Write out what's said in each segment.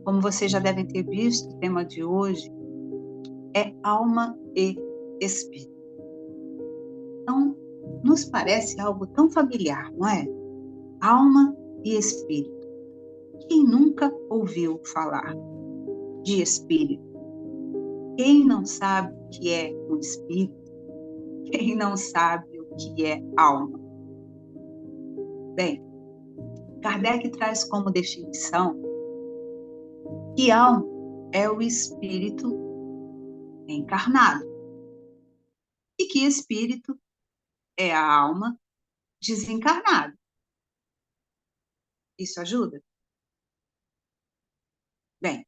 Como vocês já devem ter visto, o tema de hoje é alma e espírito. Então, nos parece algo tão familiar, não é? Alma e espírito. Quem nunca ouviu falar de espírito? Quem não sabe o que é um espírito? Quem não sabe o que é alma? Bem, Kardec traz como definição que alma é o espírito encarnado e que espírito é a alma desencarnada. Isso ajuda? Bem,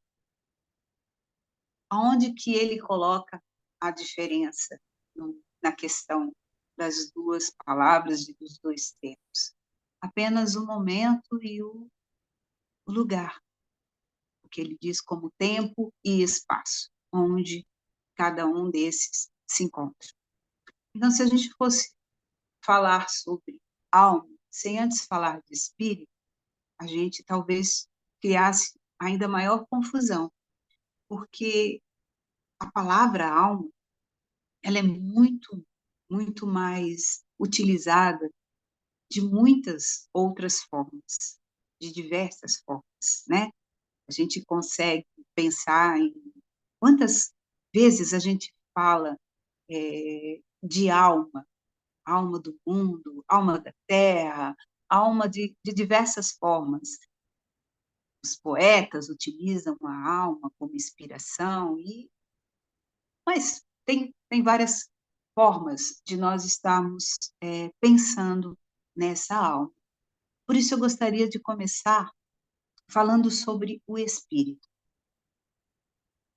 aonde que ele coloca a diferença na questão das duas palavras e dos dois termos? Apenas o momento e o lugar, o que ele diz como tempo e espaço, onde cada um desses se encontra. Então, se a gente fosse falar sobre alma, sem antes falar de espírito, a gente talvez criasse ainda maior confusão, porque a palavra alma, ela é muito mais utilizada de muitas outras formas, de diversas formas, né? A gente consegue pensar em quantas vezes a gente fala de alma, alma do mundo, alma da terra, alma de diversas formas. Os poetas utilizam a alma como inspiração, mas tem várias formas de nós estarmos pensando nessa alma. Por isso eu gostaria de começar falando sobre o espírito.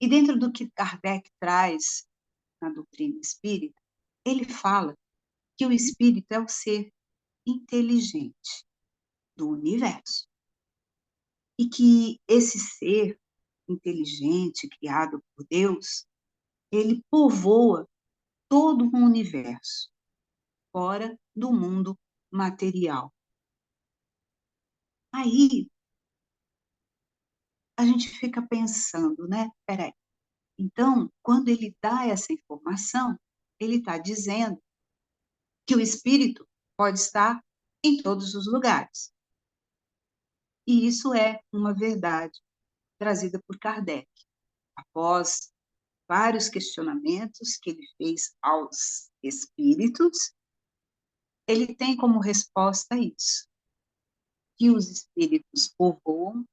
E dentro do que Kardec traz na doutrina espírita, ele fala que o espírito é o ser inteligente do universo. E que esse ser inteligente, criado por Deus, ele povoa todo o universo, fora do mundo material. Aí, a gente fica pensando, né? Peraí, então, quando ele dá essa informação, ele está dizendo que o espírito pode estar em todos os lugares. E isso é uma verdade trazida por Kardec, após vários questionamentos que ele fez aos espíritos, ele tem como resposta isso, que os espíritos povoam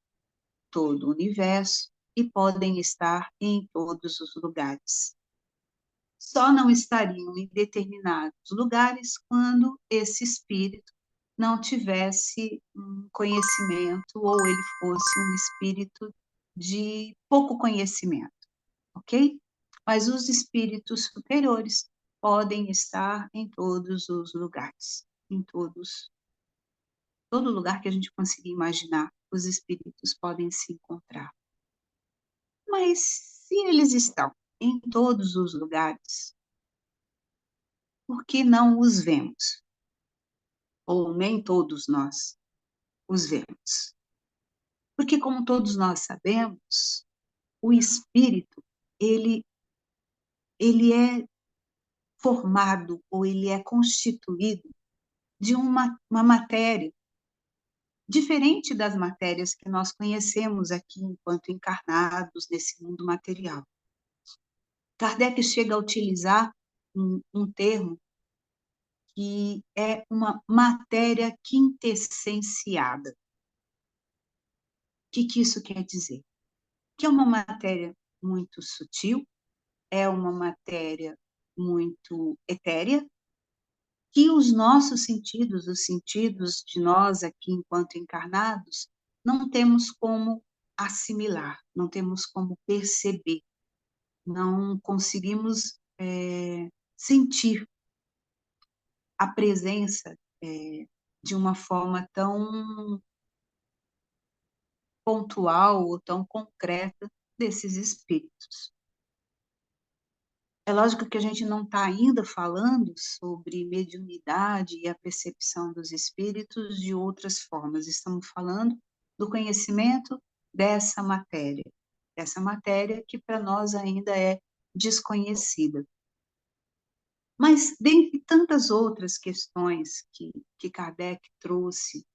todo o universo e podem estar em todos os lugares. Só não estariam em determinados lugares quando esse espírito não tivesse um conhecimento ou ele fosse um espírito de pouco conhecimento, ok? Mas os espíritos superiores podem estar em todos os lugares, em todo lugar que a gente conseguir imaginar, os espíritos podem se encontrar. Mas se eles estão em todos os lugares, por que não os vemos? Ou nem todos nós os vemos? Porque, como todos nós sabemos, o espírito, ele é formado, ou ele é constituído de uma matéria, diferente das matérias que nós conhecemos aqui enquanto encarnados nesse mundo material. Kardec chega a utilizar um termo que é uma matéria quintessenciada. O que isso quer dizer? Que é uma matéria muito sutil, é uma matéria muito etérea, que os nossos sentidos, os sentidos de nós aqui enquanto encarnados, não temos como assimilar, não temos como perceber, não conseguimos sentir a presença de uma forma tão pontual ou tão concreta desses espíritos. É lógico que a gente não está ainda falando sobre mediunidade e a percepção dos espíritos de outras formas. Estamos falando do conhecimento dessa matéria que para nós ainda é desconhecida. Mas, dentre tantas outras questões que Kardec trouxe,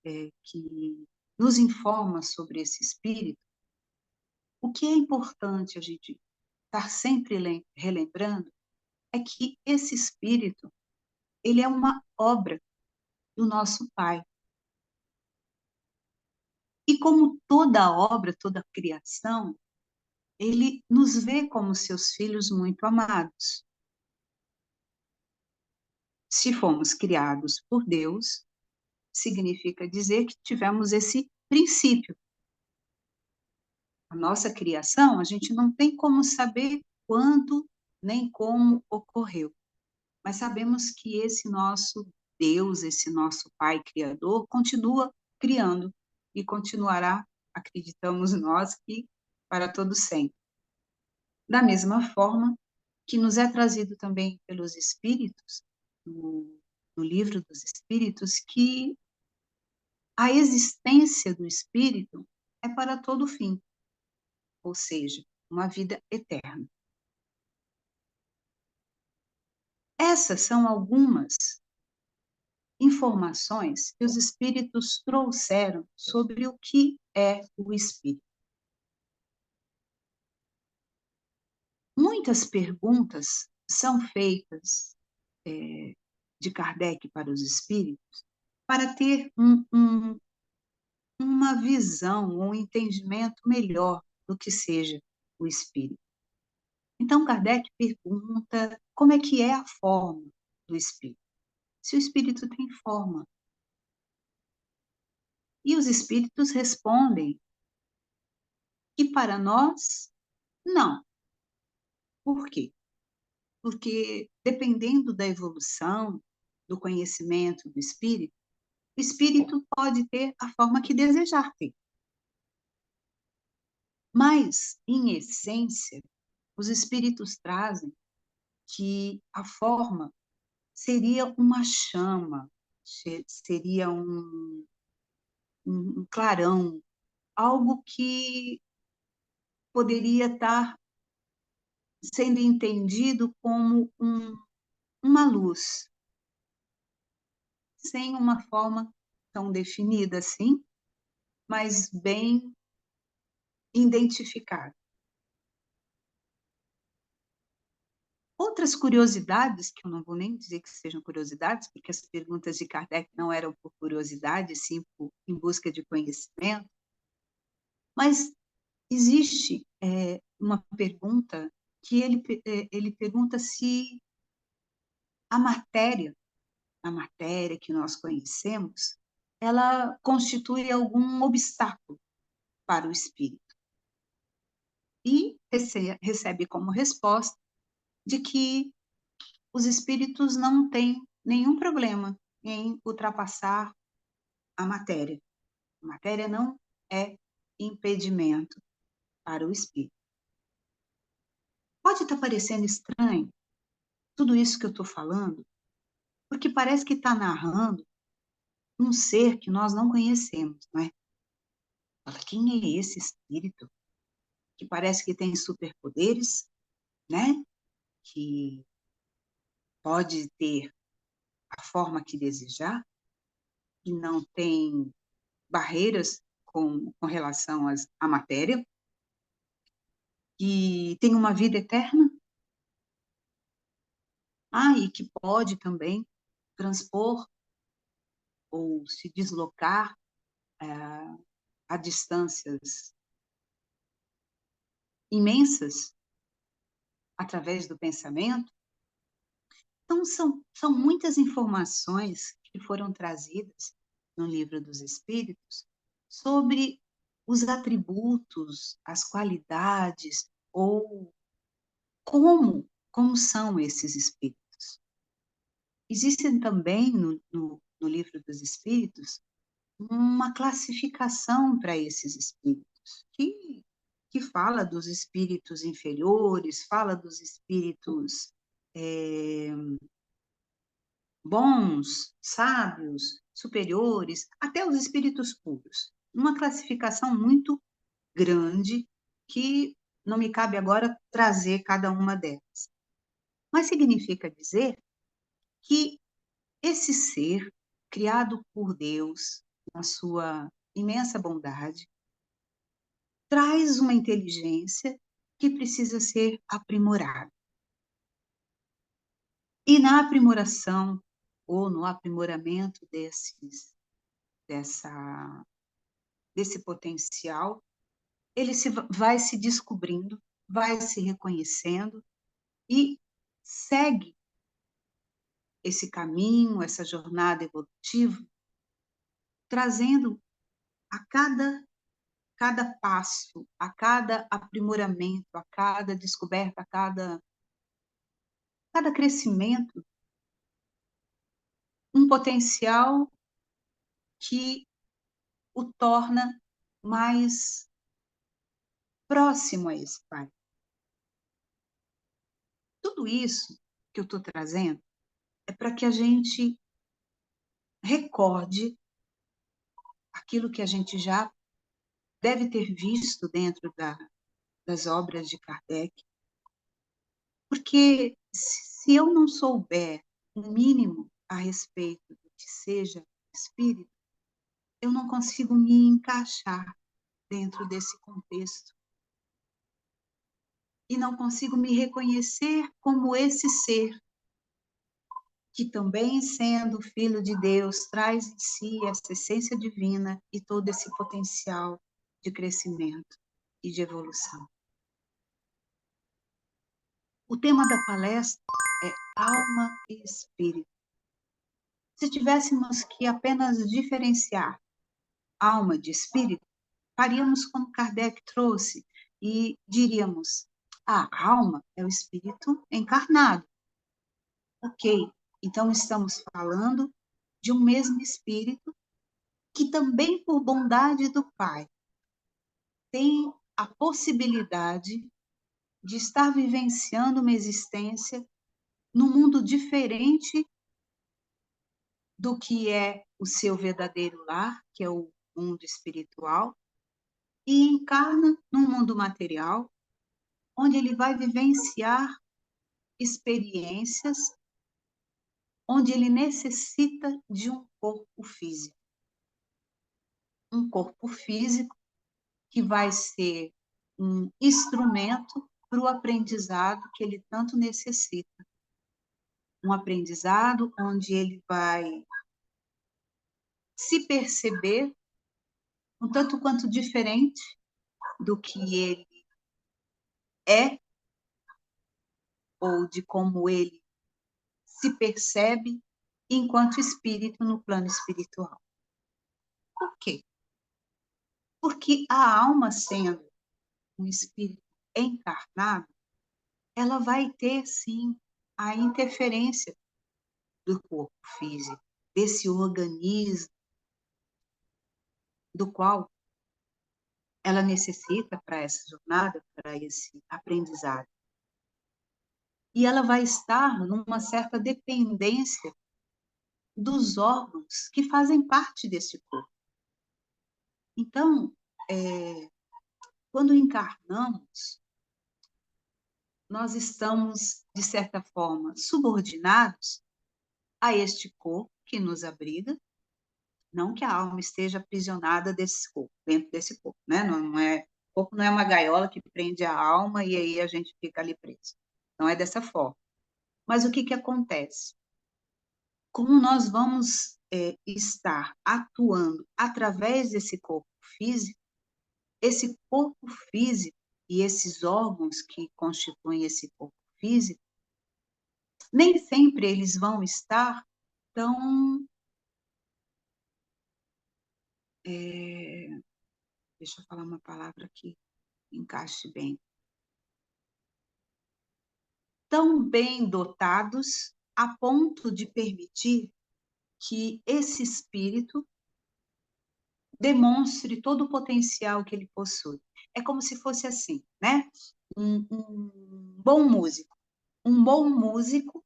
que nos informa sobre esse espírito, o que é importante a gente estar sempre relembrando é que esse espírito, ele é uma obra do nosso Pai. E como toda obra, toda criação, ele nos vê como seus filhos muito amados. Se fomos criados por Deus, significa dizer que tivemos esse princípio. A nossa criação, a gente não tem como saber quando nem como ocorreu, mas sabemos que esse nosso Deus, esse nosso Pai Criador, continua criando e continuará, acreditamos nós, que para todo sempre. Da mesma forma que nos é trazido também pelos Espíritos, no livro dos Espíritos, que a existência do Espírito é para todo fim, ou seja, uma vida eterna. Essas são algumas informações que os Espíritos trouxeram sobre o que é o Espírito. Muitas perguntas são feitas de Kardec para os Espíritos para ter uma visão, um entendimento melhor do que seja o Espírito. Então, Kardec pergunta como é que é a forma do Espírito. Se o Espírito tem forma. E os Espíritos respondem que para nós, não. Por quê? Porque, dependendo da evolução, do conhecimento do Espírito, o Espírito pode ter a forma que desejar ter. Mas, em essência, os Espíritos trazem que a forma seria uma chama, seria um clarão, algo que poderia estar sendo entendido como uma luz, sem uma forma tão definida assim, mas bem identificada. Outras curiosidades, que eu não vou nem dizer que sejam curiosidades, porque as perguntas de Kardec não eram por curiosidade, sim em busca de conhecimento, mas existe uma pergunta que ele pergunta se a matéria que nós conhecemos, ela constitui algum obstáculo para o espírito. E recebe como resposta de que os espíritos não têm nenhum problema em ultrapassar a matéria. A matéria não é impedimento para o espírito. Pode estar parecendo estranho tudo isso que eu estou falando, porque parece que está narrando um ser que nós não conhecemos, não é? Fala, quem é esse espírito que parece que tem superpoderes, né? Que pode ter a forma que desejar e não tem barreiras com relação à matéria, e tem uma vida eterna, e que pode também transpor ou se deslocar a distâncias imensas através do pensamento. Então, são muitas informações que foram trazidas no Livro dos Espíritos sobre os atributos, as qualidades, ou como são esses espíritos. Existem também no Livro dos Espíritos uma classificação para esses espíritos, que fala dos espíritos inferiores, fala dos espíritos bons, sábios, superiores, até os espíritos puros. Uma classificação muito grande, que não me cabe agora trazer cada uma delas. Mas significa dizer que esse ser, criado por Deus, na sua imensa bondade, traz uma inteligência que precisa ser aprimorada. E na aprimoração, ou no aprimoramento desse potencial, ele vai se descobrindo, vai se reconhecendo e segue esse caminho, essa jornada evolutiva, trazendo a cada passo, a cada aprimoramento, a cada descoberta, a cada crescimento, um potencial que o torna mais próximo a esse Pai. Tudo isso que eu estou trazendo é para que a gente recorde aquilo que a gente já deve ter visto dentro das obras de Kardec, porque se eu não souber o mínimo a respeito do que seja espírito, eu não consigo me encaixar dentro desse contexto e não consigo me reconhecer como esse ser que também, sendo filho de Deus, traz em si essa essência divina e todo esse potencial de crescimento e de evolução. O tema da palestra é alma e espírito. Se tivéssemos que apenas diferenciar alma de espírito, faríamos como Kardec trouxe e diríamos: a alma é o espírito encarnado. Ok, então estamos falando de um mesmo espírito que também, por bondade do Pai, tem a possibilidade de estar vivenciando uma existência num mundo diferente do que é o seu verdadeiro lar, que é o mundo espiritual, e encarna num mundo material, onde ele vai vivenciar experiências, onde ele necessita de um corpo físico. Um corpo físico que vai ser um instrumento para o aprendizado que ele tanto necessita. Um aprendizado onde ele vai se perceber um tanto quanto diferente do que ele é ou de como ele se percebe enquanto espírito no plano espiritual. Por quê? Porque a alma, sendo um espírito encarnado, ela vai ter, sim, a interferência do corpo físico, desse organismo do qual ela necessita para essa jornada, para esse aprendizado. E ela vai estar numa certa dependência dos órgãos que fazem parte desse corpo. Então, quando encarnamos, nós estamos, de certa forma, subordinados a este corpo que nos abriga, não que a alma esteja aprisionada desse corpo, dentro desse corpo, né? O corpo não é uma gaiola que prende a alma e aí a gente fica ali preso. Não é dessa forma. Mas o que acontece? Como nós vamos estar atuando através desse corpo físico, esse corpo físico e esses órgãos que constituem esse corpo físico, nem sempre eles vão estar tão... deixa eu falar uma palavra que encaixe bem. Tão bem dotados a ponto de permitir que esse espírito demonstre todo o potencial que ele possui. É como se fosse assim, né? Um bom músico. Um bom músico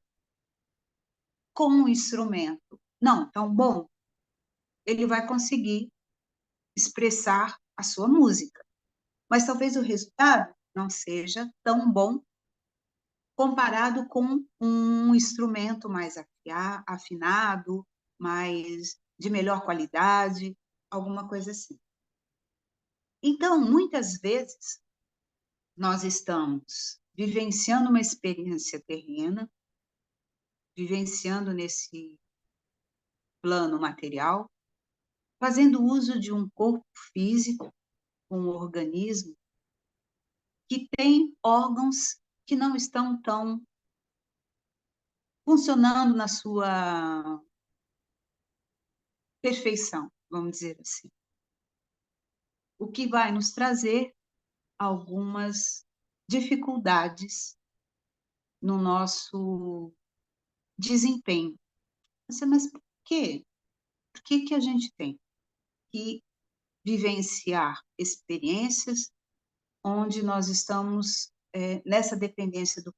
com um instrumento não tão bom, ele vai conseguir expressar a sua música. mas talvez o resultado não seja tão bom comparado com um instrumento mais afinado, mais de melhor qualidade, alguma coisa assim. Então, muitas vezes, nós estamos vivenciando uma experiência terrena, vivenciando nesse plano material, fazendo uso de um corpo físico, um organismo que tem órgãos que não estão tão funcionando na sua perfeição, vamos dizer assim. O que vai nos trazer algumas dificuldades no nosso desempenho. Mas por quê? Por que que a gente tem que vivenciar experiências onde nós estamos nessa dependência do...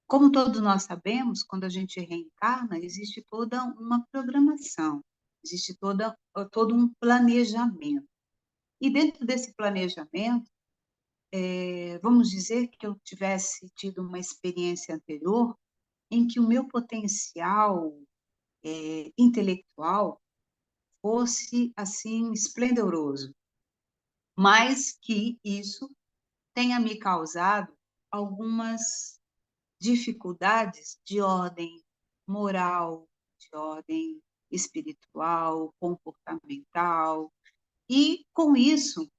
Como todos nós sabemos, quando a gente reencarna, existe toda uma programação, existe todo um planejamento. E dentro desse planejamento, vamos dizer que eu tivesse tido uma experiência anterior em que o meu potencial intelectual fosse, assim, esplendoroso, mas que isso tenha me causado algumas dificuldades de ordem moral, de ordem espiritual, comportamental, e com isso,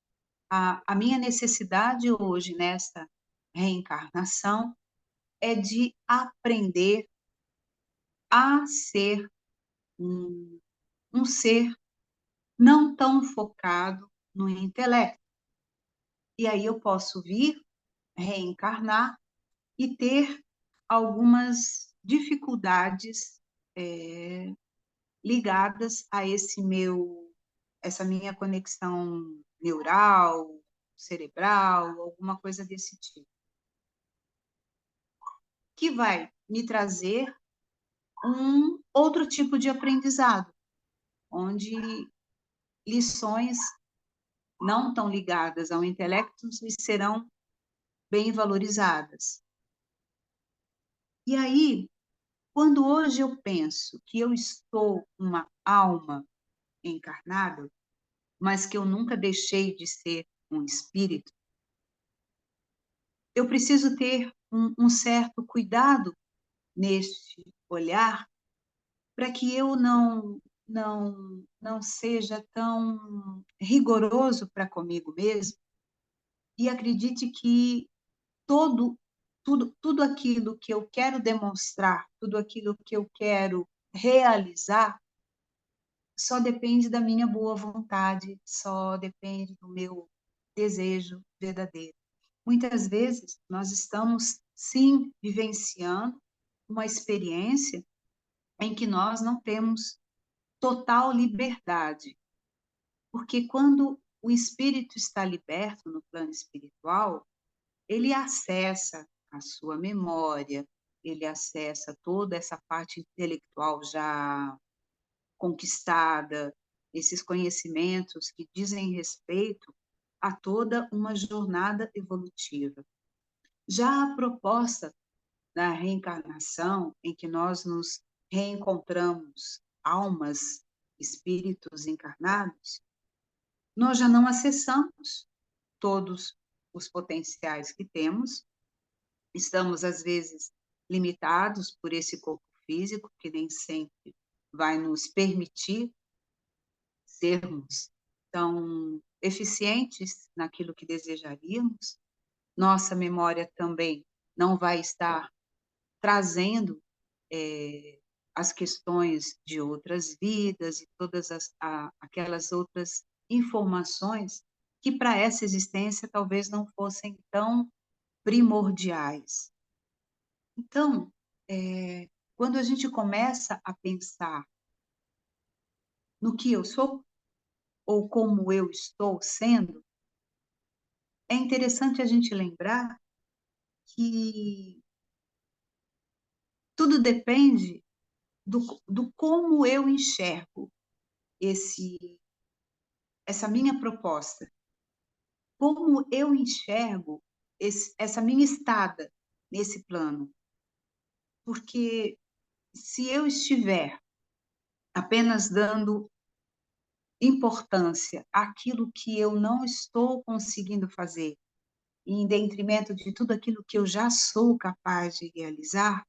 a minha necessidade hoje, nesta reencarnação, é de aprender a ser um ser não tão focado no intelecto. E aí eu posso vir, reencarnar e ter algumas dificuldades ligadas a essa minha conexão neural, cerebral, alguma coisa desse tipo, que vai me trazer um outro tipo de aprendizado, onde lições não tão ligadas ao intelecto me serão bem valorizadas. E aí, quando hoje eu penso que eu estou uma alma encarnada, mas que eu nunca deixei de ser um espírito, eu preciso ter um certo cuidado neste olhar para que eu não seja tão rigoroso para comigo mesmo e acredite que tudo aquilo que eu quero demonstrar, tudo aquilo que eu quero realizar, só depende da minha boa vontade, só depende do meu desejo verdadeiro. Muitas vezes, nós estamos, sim, vivenciando uma experiência em que nós não temos total liberdade, porque quando o espírito está liberto no plano espiritual, ele acessa a sua memória, ele acessa toda essa parte intelectual já conquistada, esses conhecimentos que dizem respeito a toda uma jornada evolutiva. Já a proposta da reencarnação, em que nós nos reencontramos almas, espíritos encarnados, nós já não acessamos todos os potenciais que temos, estamos, às vezes, limitados por esse corpo físico, que nem sempre vai nos permitir sermos tão eficientes naquilo que desejaríamos, nossa memória também não vai estar trazendo as questões de outras vidas e todas aquelas outras informações que para essa existência talvez não fossem tão primordiais. Então, quando a gente começa a pensar no que eu sou ou como eu estou sendo, é interessante a gente lembrar que tudo depende do como eu enxergo essa minha proposta. como eu enxergo essa minha estada nesse plano. Porque se eu estiver apenas dando importância àquilo que eu não estou conseguindo fazer, e em detrimento de tudo aquilo que eu já sou capaz de realizar,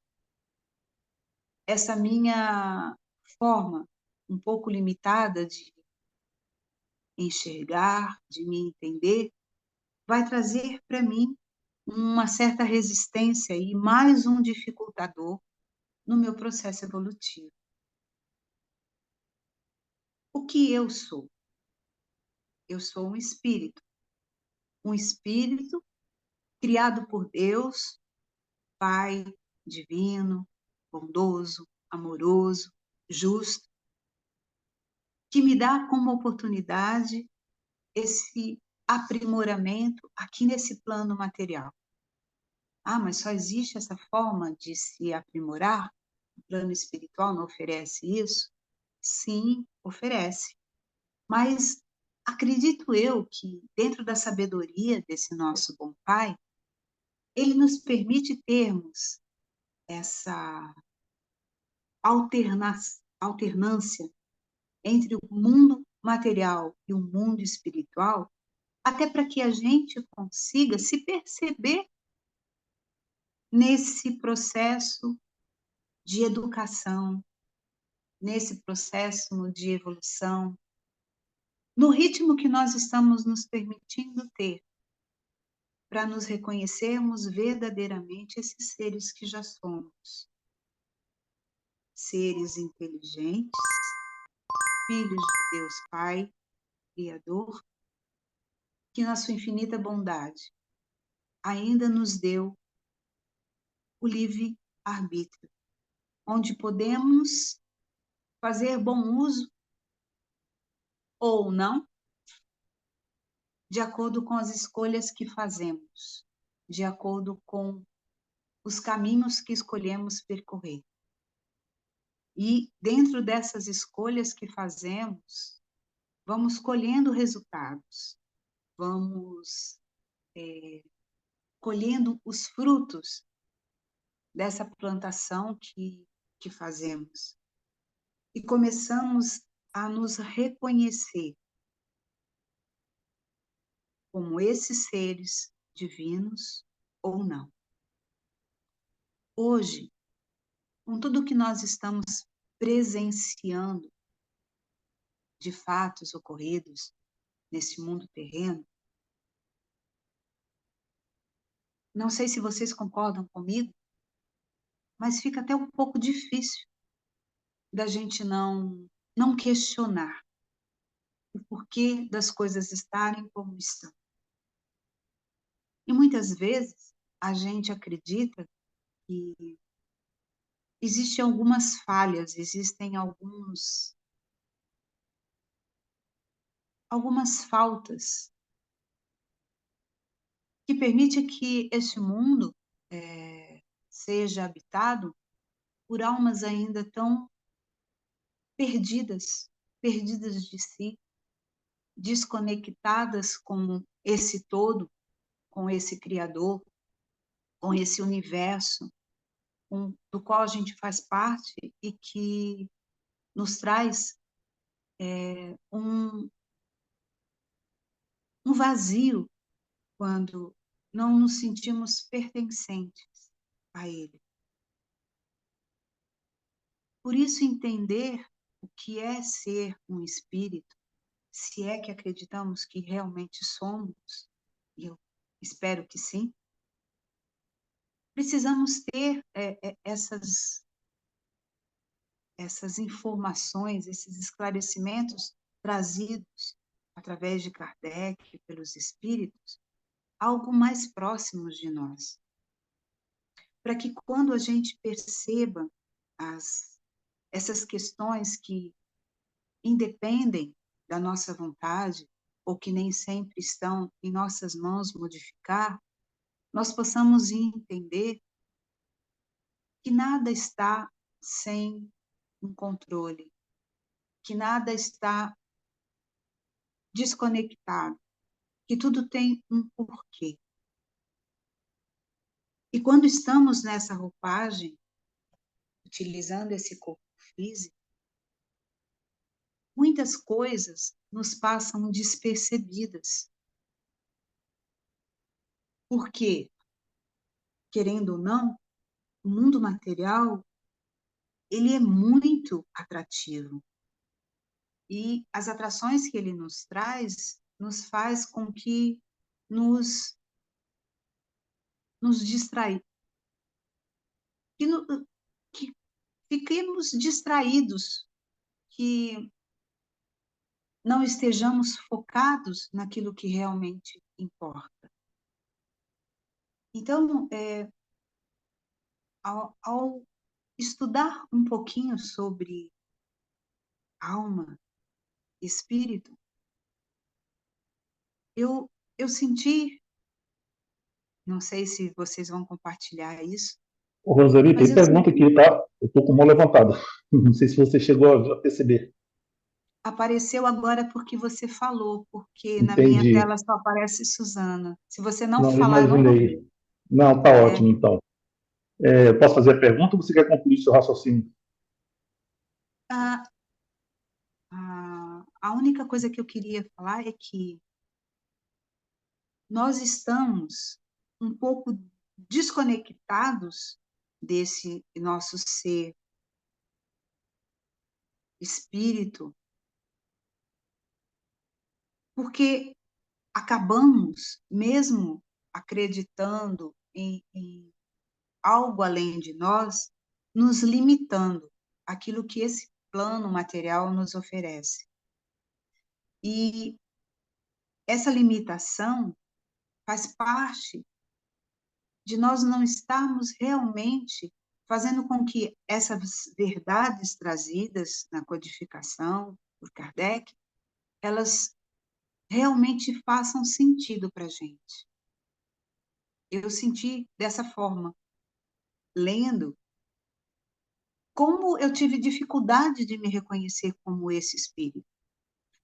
essa minha forma um pouco limitada de enxergar, de me entender, vai trazer para mim uma certa resistência e mais um dificultador no meu processo evolutivo. O que eu sou? Eu sou um espírito criado por Deus, Pai divino, bondoso, amoroso, justo, que me dá como oportunidade esse aprimoramento aqui nesse plano material. Ah, mas só existe essa forma de se aprimorar? O plano espiritual não oferece isso? Sim, oferece. Mas acredito eu que, dentro da sabedoria desse nosso bom Pai, ele nos permite termos essa alternância entre o mundo material e o mundo espiritual, até para que a gente consiga se perceber nesse processo de educação, nesse processo de evolução, no ritmo que nós estamos nos permitindo ter, para nos reconhecermos verdadeiramente esses seres que já somos. Seres inteligentes, filhos de Deus Pai, Criador, que na sua infinita bondade ainda nos deu o livre-arbítrio, onde podemos fazer bom uso ou não, de acordo com as escolhas que fazemos, de acordo com os caminhos que escolhemos percorrer. E dentro dessas escolhas que fazemos, vamos colhendo resultados, vamos colhendo os frutos dessa plantação que fazemos. E começamos a nos reconhecer como esses seres divinos ou não. Hoje, com tudo que nós estamos presenciando de fatos ocorridos nesse mundo terreno, não sei se vocês concordam comigo, mas fica até um pouco difícil da gente não questionar o porquê das coisas estarem como estão. E muitas vezes a gente acredita que existem algumas falhas, existem algumas faltas que permite que este mundo seja habitado por almas ainda tão perdidas, perdidas de si, desconectadas com esse todo, com esse Criador, com esse universo do qual a gente faz parte e que nos traz um vazio quando não nos sentimos pertencentes a Ele. Por isso, entender o que é ser um espírito, se é que acreditamos que realmente somos, e eu espero que sim, precisamos ter essas informações, esses esclarecimentos trazidos através de Kardec, pelos espíritos, algo mais próximos de nós. Para que quando a gente perceba essas questões que independem da nossa vontade, ou que nem sempre estão em nossas mãos modificar, nós possamos entender que nada está sem um controle, que nada está desconectado, que tudo tem um porquê. E quando estamos nessa roupagem, utilizando esse corpo físico, muitas coisas nos passam despercebidas. Porque, querendo ou não, o mundo material, ele é muito atrativo. E as atrações que ele nos traz, nos faz com que nos distrair, que, que fiquemos distraídos, que não estejamos focados naquilo que realmente importa. Então, ao estudar um pouquinho sobre alma, espírito, eu senti, não sei se vocês vão compartilhar isso, Ô, Roseli, mas tem eu pergunta senti, aqui, tá? Eu estou com a mão levantada. Não sei se você chegou a perceber. apareceu agora porque você falou, porque na minha Entendi. tela só aparece Suzana. Se você não Não, falar, eu não vou imaginei. ver. Não, tá É, ótimo, então. Eu posso fazer a pergunta ou você quer concluir seu raciocínio? a, a única coisa que eu queria falar é que nós estamos um pouco desconectados desse nosso ser espírito, porque acabamos, mesmo acreditando em algo além de nós, nos limitando àquilo que esse plano material nos oferece. E essa limitação faz parte de nós não estarmos realmente fazendo com que essas verdades trazidas na codificação por Kardec, elas realmente façam sentido para a gente. Eu senti dessa forma, lendo, como eu tive dificuldade de me reconhecer como esse espírito.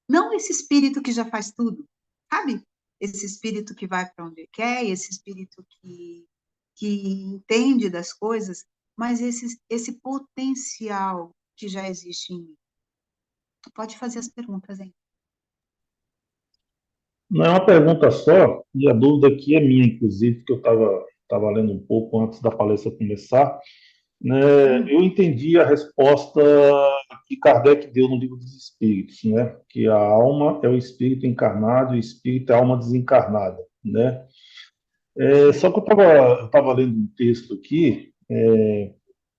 Não esse espírito que já faz tudo, sabe? Esse espírito que vai para onde quer, esse espírito que entende das coisas, mas esse potencial que já existe em mim. Tu pode fazer as perguntas, hein? Não é uma pergunta só, e a dúvida aqui é minha, inclusive, que eu estava lendo um pouco antes da palestra começar. Né? Hum, Eu entendi a resposta que Kardec deu no Livro dos Espíritos, né? Que a alma é o espírito encarnado e o espírito é a alma desencarnada, né? Só certo. que eu tava lendo um texto aqui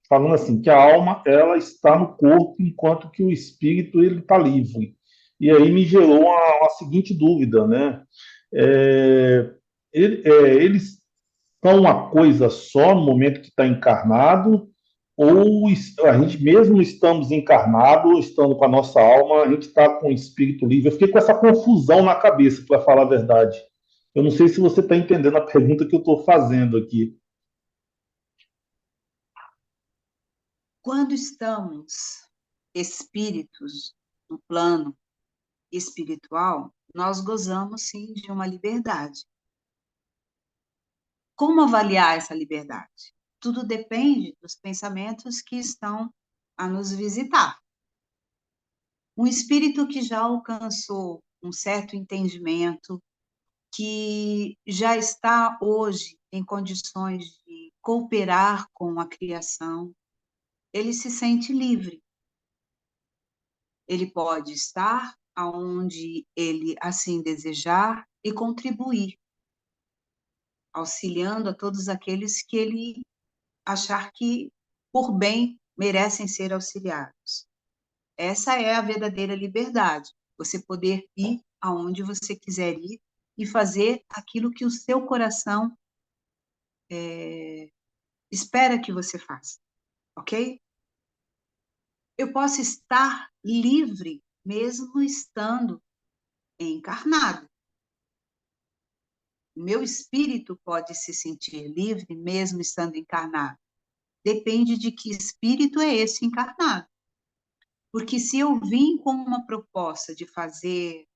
falando assim que a alma ela está no corpo enquanto que o espírito ele está livre. E aí me gerou uma seguinte dúvida, né? É, eles são uma coisa só no momento que está encarnado, ou a gente mesmo estamos encarnado, estando com a nossa alma, a gente está com o espírito livre. Eu fiquei com essa confusão na cabeça, para falar a verdade. Eu não sei se você está entendendo a pergunta que eu estou fazendo aqui. Quando estamos espíritos no plano espiritual, nós gozamos sim de uma liberdade. Como avaliar essa liberdade? Tudo depende dos pensamentos que estão a nos visitar. Um espírito que já alcançou um certo entendimento, que já está hoje em condições de cooperar com a criação, ele se sente livre. Ele pode estar aonde ele assim desejar e contribuir, auxiliando a todos aqueles que ele achar que, por bem, merecem ser auxiliados. Essa é a verdadeira liberdade, você poder ir aonde você quiser ir e fazer aquilo que o seu coração espera que você faça, ok? Eu posso estar livre mesmo estando encarnado. O meu espírito pode se sentir livre mesmo estando encarnado. Depende de que espírito é esse encarnado. Porque se eu vim com uma proposta de fazer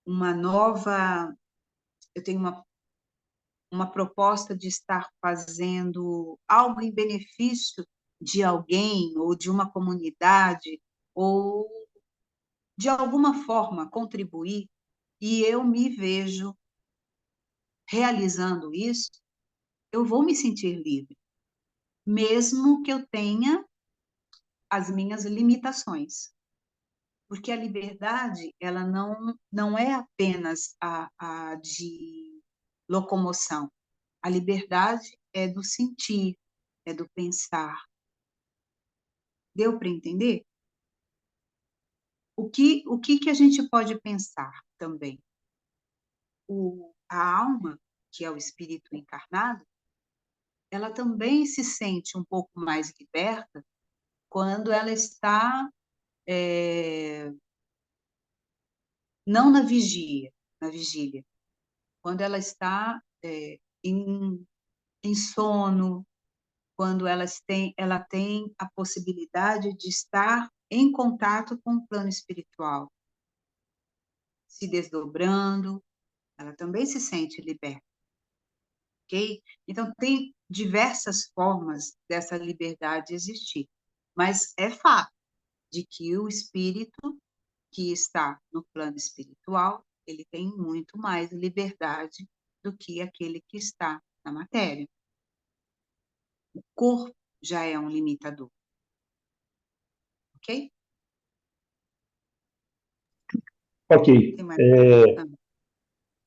uma nova, eu tenho uma proposta de estar fazendo algo em benefício de alguém, ou de uma comunidade, ou de alguma forma contribuir, e eu me vejo realizando isso, eu vou me sentir livre, mesmo que eu tenha as minhas limitações. Porque a liberdade, ela não é apenas a de locomoção. A liberdade é do sentir, é do pensar. Deu para entender? O que a gente pode pensar também? A alma, que é o espírito encarnado, ela também se sente um pouco mais liberta quando ela está, não na vigília, quando ela está em sono, quando ela tem a possibilidade de estar em contato com o plano espiritual, se desdobrando, ela também se sente liberta, ok? Então, tem diversas formas dessa liberdade existir, mas é fato de que o espírito que está no plano espiritual, ele tem muito mais liberdade do que aquele que está na matéria. O corpo já é um limitador, ok? Ok. Tem mais...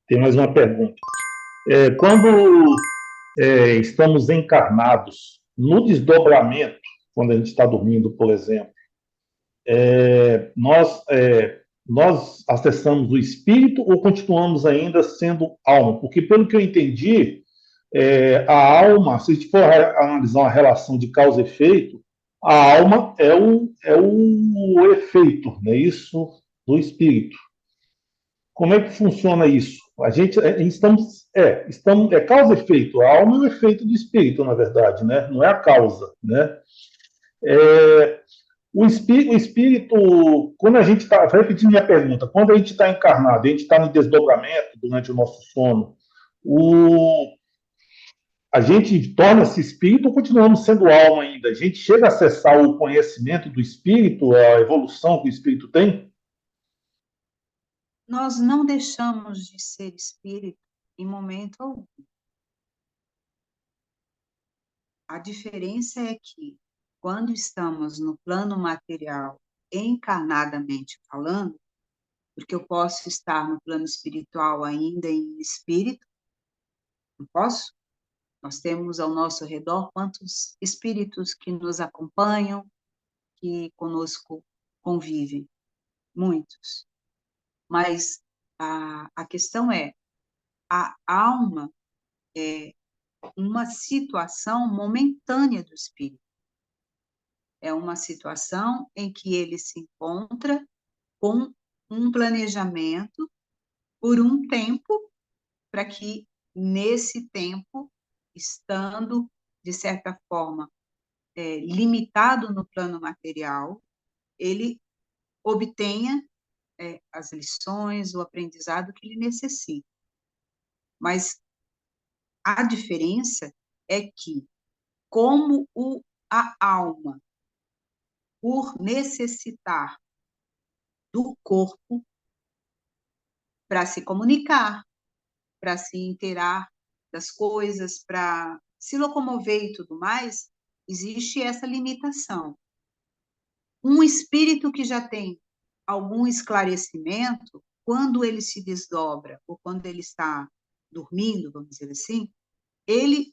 Tem mais uma pergunta. Quando estamos encarnados, no desdobramento, quando a gente está dormindo, por exemplo, nós acessamos o espírito ou continuamos ainda sendo alma? Porque, pelo que eu entendi, a alma, se a gente for analisar uma relação de causa e efeito, a alma é o efeito, não é isso? Do espírito. Como é que funciona isso? A gente é causa e efeito. A alma é o efeito do espírito, na verdade, né? Não é a causa, né? É, o espírito, quando a gente está, repetindo minha pergunta, quando a gente está encarnado, a gente está no desdobramento durante o nosso sono, a gente torna-se espírito ou continuamos sendo alma ainda? A gente chega a acessar o conhecimento do espírito, a evolução que o espírito tem? Nós não deixamos de ser espírito em momento algum. A diferença é que, quando estamos no plano material, encarnadamente falando, porque eu posso estar no plano espiritual ainda em espírito, não posso? Nós temos ao nosso redor quantos espíritos que nos acompanham, que conosco convivem? Muitos. Mas a questão é, a alma é uma situação momentânea do espírito. É uma situação em que ele se encontra com um planejamento por um tempo, para que, nesse tempo, estando, de certa forma, limitado no plano material, ele obtenha as lições, o aprendizado que ele necessita. Mas a diferença é que, como a alma, por necessitar do corpo para se comunicar, para se inteirar das coisas, para se locomover e tudo mais, existe essa limitação. Um espírito que já tem algum esclarecimento, quando ele se desdobra, ou quando ele está dormindo, vamos dizer assim, ele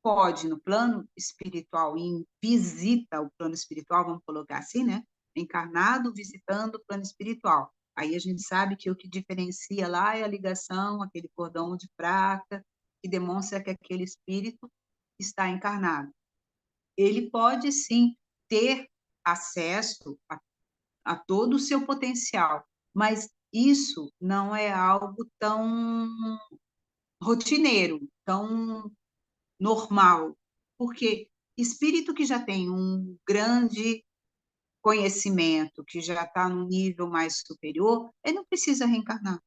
pode, no plano espiritual, em visita o plano espiritual, vamos colocar assim, né? Encarnado visitando o plano espiritual. Aí a gente sabe que o que diferencia lá é a ligação, aquele cordão de prata, que demonstra que aquele espírito está encarnado. Ele pode, sim, ter acesso a todo o seu potencial, mas isso não é algo tão rotineiro, tão normal, porque espírito que já tem um grande conhecimento que já está num nível mais superior, ele não precisa reencarnar,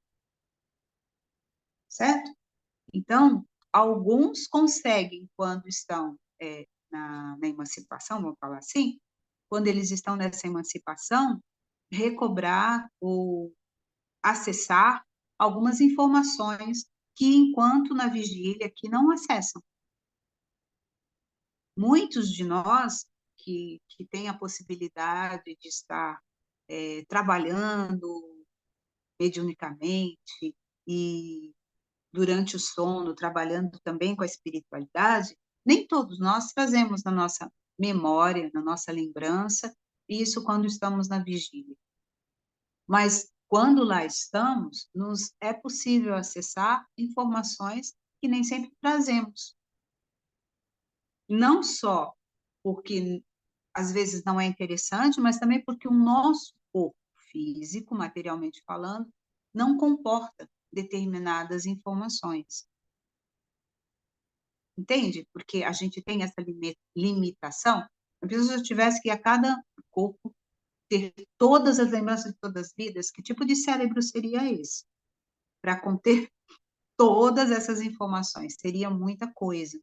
certo? Então, alguns conseguem, quando estão na emancipação, vamos falar assim, quando eles estão nessa emancipação, recobrar ou acessar algumas informações que, enquanto na vigília, que não acessam. Muitos de nós que têm a possibilidade de estar trabalhando mediunicamente e durante o sono, trabalhando também com a espiritualidade, nem todos nós trazemos na nossa memória, na nossa lembrança, isso quando estamos na vigília. Mas quando lá estamos, nos é possível acessar informações que nem sempre trazemos. Não só porque às vezes não é interessante, mas também porque o nosso corpo físico, materialmente falando, não comporta determinadas informações. Entende? Porque a gente tem essa limitação. Se eu tivesse que a cada corpo ter todas as lembranças de todas as vidas, que tipo de cérebro seria esse? Para conter todas essas informações, seria muita coisa.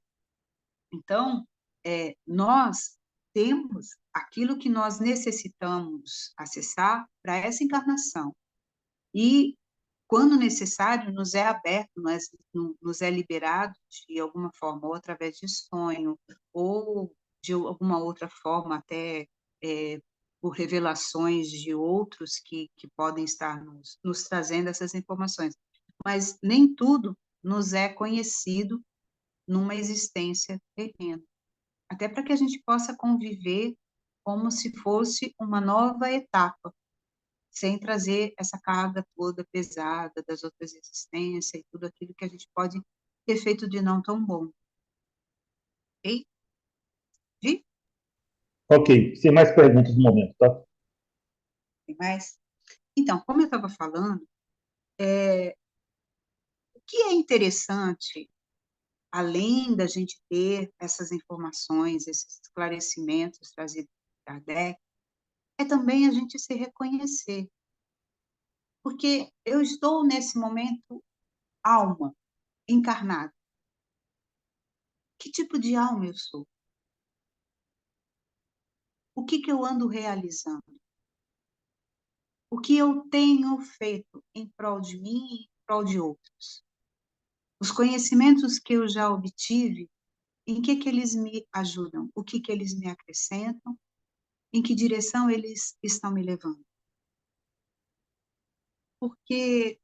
Então, nós temos aquilo que nós necessitamos acessar para essa encarnação. E, quando necessário, nos é aberto, nos é liberado de alguma forma, ou através de sonho, ou de alguma outra forma, até por revelações de outros que podem estar nos trazendo essas informações. Mas nem tudo nos é conhecido numa existência terrena. Até para que a gente possa conviver como se fosse uma nova etapa, sem trazer essa carga toda pesada das outras existências e tudo aquilo que a gente pode ter feito de não tão bom. Ok? Vi? Ok, sem mais perguntas no momento, tá? Tem mais? Então, como eu estava falando, o que é interessante, além da gente ter essas informações, esses esclarecimentos trazidos por Kardec, é também a gente se reconhecer. Porque eu estou, nesse momento, alma, encarnada. Que tipo de alma eu sou? O que eu ando realizando? O que eu tenho feito em prol de mim e em prol de outros? Os conhecimentos que eu já obtive, em que eles me ajudam? O que eles me acrescentam? Em que direção eles estão me levando? Porque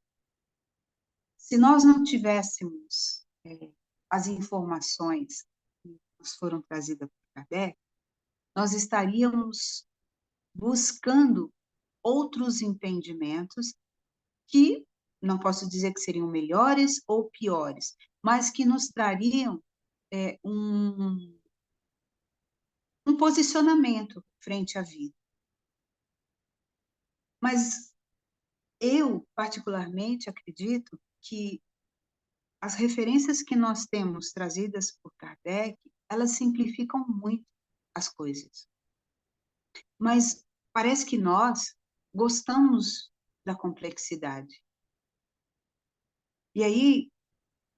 se nós não tivéssemos as informações que nos foram trazidas por Kardec, nós estaríamos buscando outros entendimentos que, não posso dizer que seriam melhores ou piores, mas que nos trariam um posicionamento frente à vida. Mas eu, particularmente, acredito que as referências que nós temos trazidas por Kardec, elas simplificam muito as coisas. Mas parece que nós gostamos da complexidade. E aí,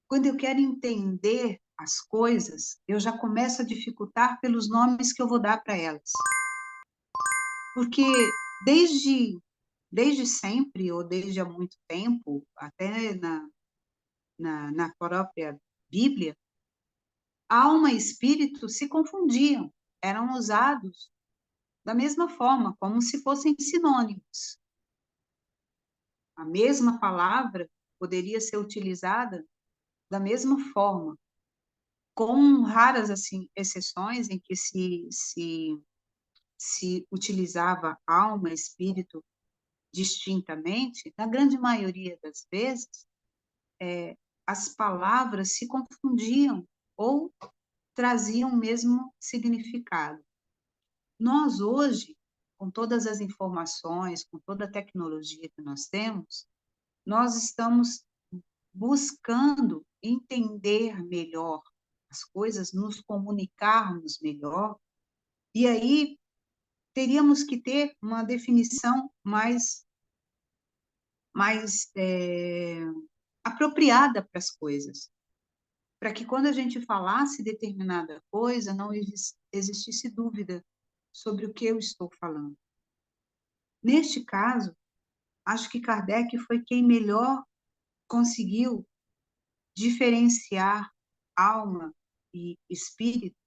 quando eu quero entender as coisas, eu já começo a dificultar pelos nomes que eu vou dar para elas. Porque desde sempre, ou desde há muito tempo, até na própria Bíblia, alma e espírito se confundiam, eram usados da mesma forma, como se fossem sinônimos. A mesma palavra poderia ser utilizada da mesma forma, com raras assim exceções em que se utilizava alma, espírito distintamente. Na grande maioria das vezes, as palavras se confundiam ou traziam o mesmo significado. Nós hoje, com todas as informações, com toda a tecnologia que nós temos, nós estamos buscando entender melhor as coisas, nos comunicarmos melhor, e aí teríamos que ter uma definição mais apropriada para as coisas, para que quando a gente falasse determinada coisa, não existisse dúvida sobre o que eu estou falando. Neste caso, acho que Kardec foi quem melhor conseguiu diferenciar alma e espírito,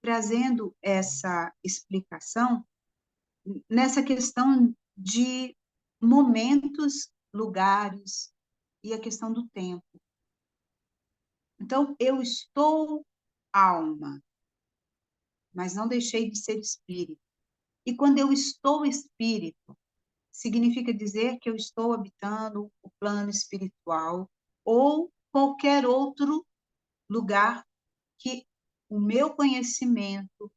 trazendo essa explicação nessa questão de momentos, lugares e a questão do tempo. Então, eu estou alma, mas não deixei de ser espírito. E quando eu estou espírito, significa dizer que eu estou habitando o plano espiritual ou qualquer outro lugar que o meu conhecimento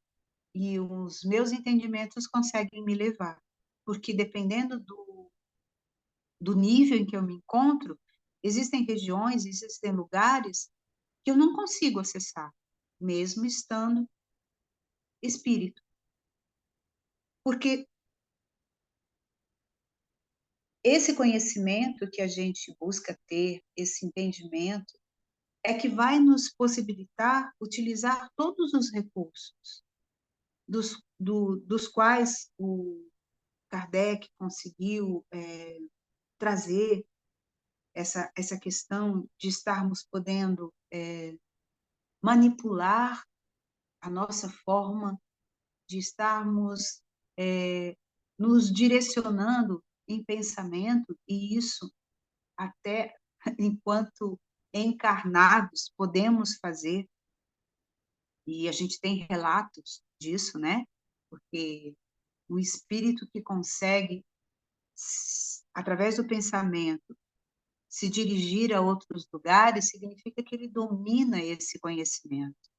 e os meus entendimentos conseguem me levar. Porque dependendo do nível em que eu me encontro, existem regiões, existem lugares que eu não consigo acessar, mesmo estando espírito. Porque esse conhecimento que a gente busca ter, esse entendimento, é que vai nos possibilitar utilizar todos os recursos dos quais o Kardec conseguiu trazer essa questão de estarmos podendo manipular a nossa forma, de estarmos nos direcionando em pensamento, e isso até enquanto encarnados podemos fazer, e a gente tem relatos disso, né? Porque o espírito que consegue, através do pensamento, se dirigir a outros lugares, significa que ele domina esse conhecimento,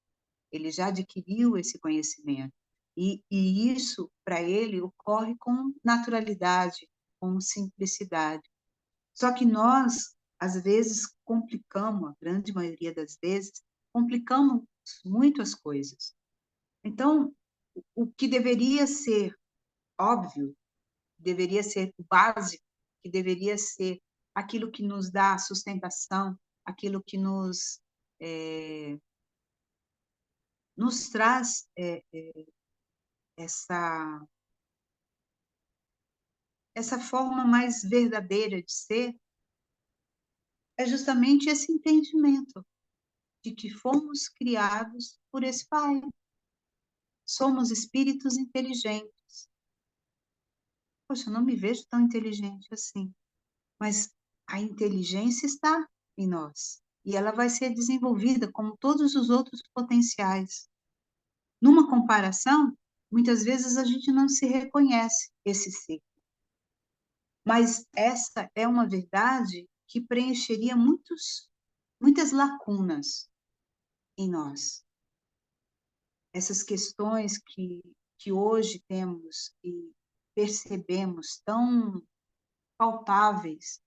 ele já adquiriu esse conhecimento, e isso, para ele, ocorre com naturalidade, com simplicidade. Só que nós, às vezes, complicamos, a grande maioria das vezes, complicamos muito as coisas. Então, o que deveria ser óbvio, deveria ser o básico, que deveria ser aquilo que nos dá sustentação, aquilo que nos traz essa forma mais verdadeira de ser, é justamente esse entendimento de que fomos criados por esse Pai. Somos espíritos inteligentes. Poxa, eu não me vejo tão inteligente assim, mas a inteligência está em nós e ela vai ser desenvolvida como todos os outros potenciais. Numa comparação, muitas vezes a gente não se reconhece esse ser, mas essa é uma verdade que preencheria muitas lacunas em nós. Essas questões que hoje temos e percebemos tão palpáveis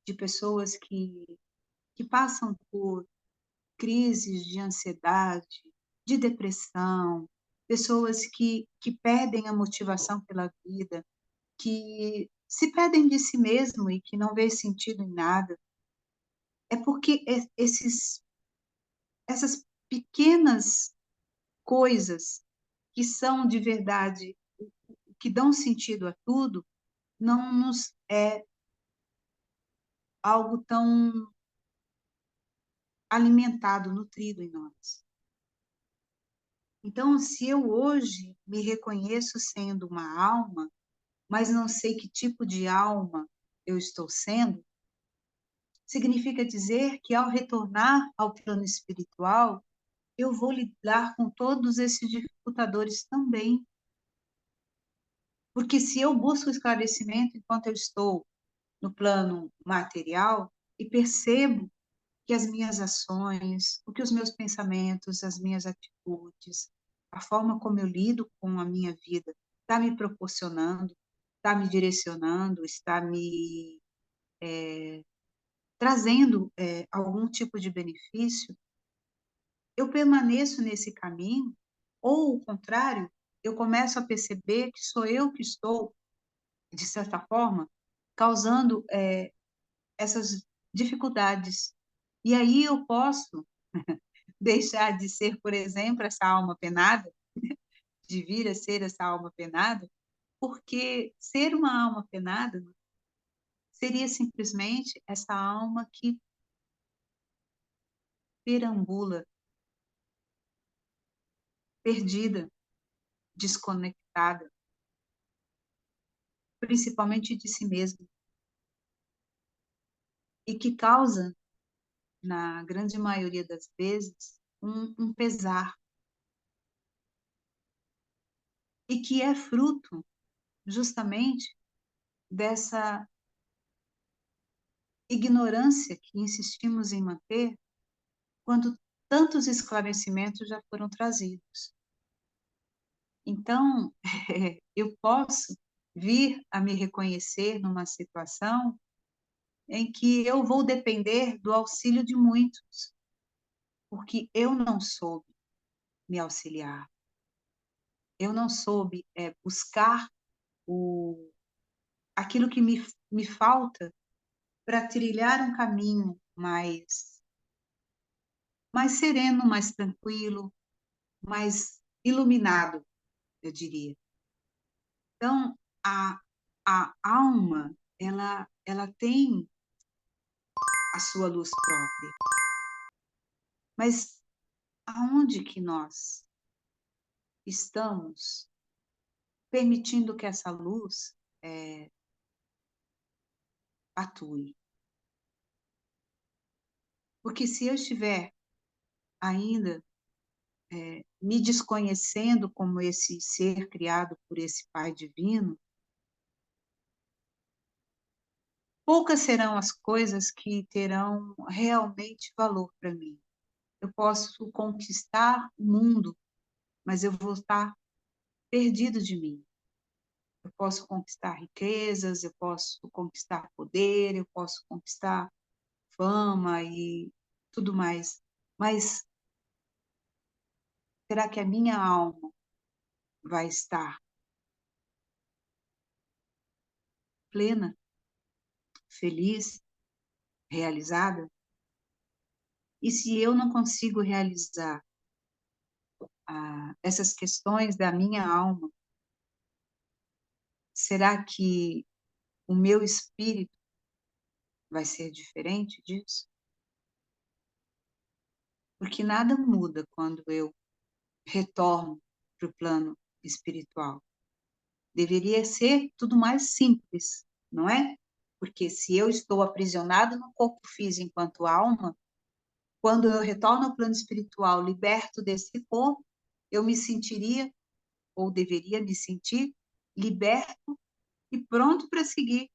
de pessoas que passam por crises de ansiedade, de depressão, pessoas que perdem a motivação pela vida, que se perdem de si mesmo e que não vê sentido em nada. É porque essas pequenas coisas que são de verdade, que dão sentido a tudo, não nos é algo tão alimentado, nutrido em nós. Então, se eu hoje me reconheço sendo uma alma, mas não sei que tipo de alma eu estou sendo, significa dizer que ao retornar ao plano espiritual, eu vou lidar com todos esses dificultadores também. Porque se eu busco esclarecimento enquanto eu estou no plano material e percebo que as minhas ações, o que os meus pensamentos, as minhas atitudes, a forma como eu lido com a minha vida está me proporcionando, está me direcionando, está me trazendo algum tipo de benefício, eu permaneço nesse caminho, ou o contrário, eu começo a perceber que sou eu que estou, de certa forma, causando essas dificuldades. E aí eu posso deixar de ser, por exemplo, essa alma penada, de vir a ser essa alma penada, porque ser uma alma penada seria simplesmente essa alma que perambula, perdida, desconectada, principalmente de si mesma, e que causa, na grande maioria das vezes, um pesar, e que é fruto justamente dessa ignorância que insistimos em manter quando tantos esclarecimentos já foram trazidos. Então, eu posso vir a me reconhecer numa situação em que eu vou depender do auxílio de muitos, porque eu não soube me auxiliar, eu não soube buscar aquilo que me falta para trilhar um caminho mais sereno, mais tranquilo, mais iluminado, eu diria. Então, a alma, ela tem a sua luz própria, mas aonde que nós estamos permitindo que essa luz atue? Porque se eu estiver ainda me desconhecendo como esse ser criado por esse Pai Divino, poucas serão as coisas que terão realmente valor para mim. Eu posso conquistar o mundo, mas eu vou estar perdido de mim. Eu posso conquistar riquezas, eu posso conquistar poder, eu posso conquistar fama e tudo mais. Mas será que a minha alma vai estar plena, feliz, realizada? E se eu não consigo realizar essas questões da minha alma, será que o meu espírito vai ser diferente disso? Porque nada muda quando eu retorno para o plano espiritual. Deveria ser tudo mais simples, não é? Porque se eu estou aprisionado no corpo físico enquanto alma, quando eu retorno ao plano espiritual, liberto desse corpo, eu me sentiria, ou deveria me sentir, liberto e pronto para seguir